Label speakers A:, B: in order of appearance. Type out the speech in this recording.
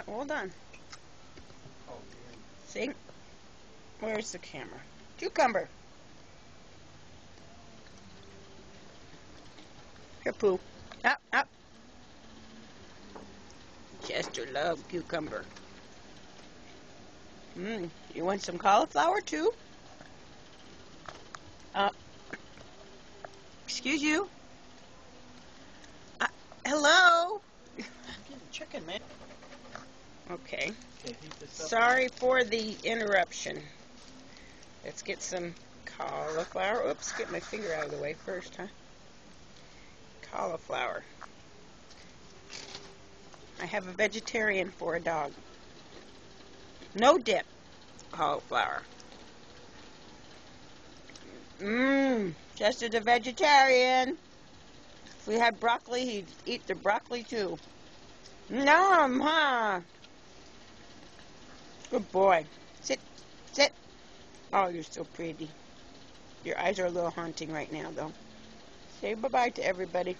A: Hold on. See? Where's the camera? Cucumber. Here, Pooh. Up, up. Chester loves cucumber. You want some cauliflower too? Excuse you. Hello?
B: I'm getting chicken, man.
A: Okay. Sorry for the interruption. Let's get some cauliflower. Oops, get my finger out of the way first, huh? Cauliflower. I have a vegetarian for a dog. No dip cauliflower. Chester's a vegetarian. If we had broccoli, he'd eat the broccoli too. Nom, huh? Good boy. Sit, sit. Oh, you're so pretty. Your eyes are a little haunting right now, though. Say bye-bye to everybody.